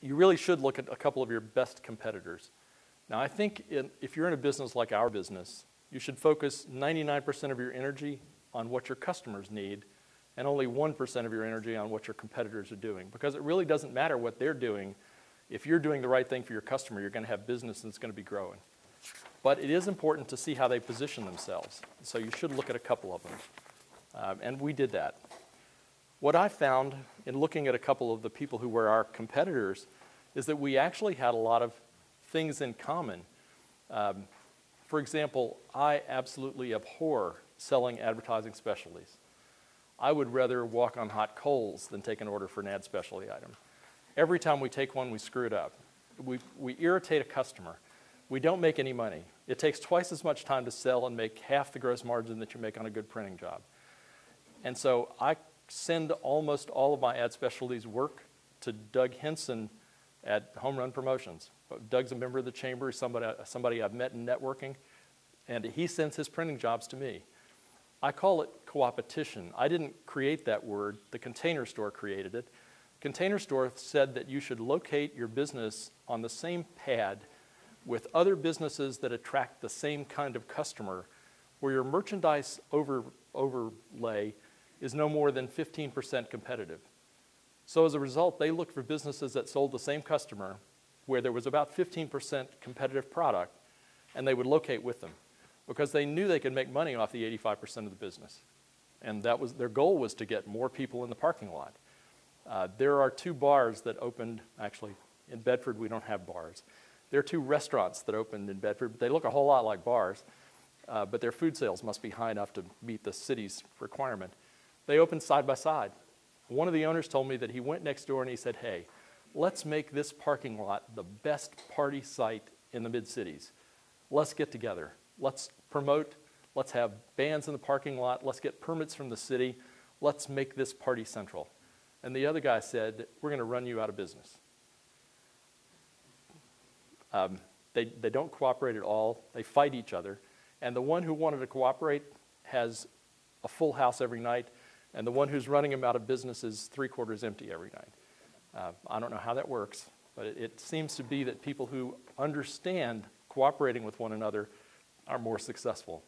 you really should look at a couple of your best competitors. Now, I think if you're in a business like our business, you should focus 99% of your energy on what your customers need and only 1% of your energy on what your competitors are doing. Because it really doesn't matter what they're doing. If you're doing the right thing for your customer, you're going to have business and it's going to be growing. But it is important to see how they position themselves. So you should look at a couple of them. And we did that. What I found in looking at a couple of the people who were our competitors is that we actually had a lot of things in common. For example, I absolutely abhor selling advertising specialties. I would rather walk on hot coals than take an order for an ad specialty item. Every time we take one, we screw it up. We irritate a customer. We don't make any money. It takes twice as much time to sell and make half the gross margin that you make on a good printing job. And so I send almost all of my ad specialties work to Doug Henson at Home Run Promotions. Doug's a member of the chamber, somebody I've met in networking, and he sends his printing jobs to me. I call it Coopatition. I didn't create that word. The Container Store created it. Container Store said that you should locate your business on the same pad with other businesses that attract the same kind of customer, where your merchandise overlay is no more than 15% competitive. So as a result, they looked for businesses that sold the same customer, where there was about 15% competitive product, and they would locate with them, because they knew they could make money off the 85% of the business. And that was their goal, was to get more people in the parking lot. There are 2 bars that opened, actually, in Bedford we don't have bars. There are 2 restaurants that opened in Bedford, but they look a whole lot like bars, but their food sales must be high enough to meet the city's requirement. They opened side by side. One of the owners told me that he went next door and he said, hey, let's make this parking lot the best party site in the mid-cities. Let's get together. Let's promote. Let's have bands in the parking lot. Let's get permits from the city. Let's make this party central. And the other guy said, we're going to run you out of business. They don't cooperate at all. They fight each other. And the one who wanted to cooperate has a full house every night, and the one who's running him out of business is 3/4 empty every night. I don't know how that works, but it seems to be that people who understand cooperating with one another are more successful.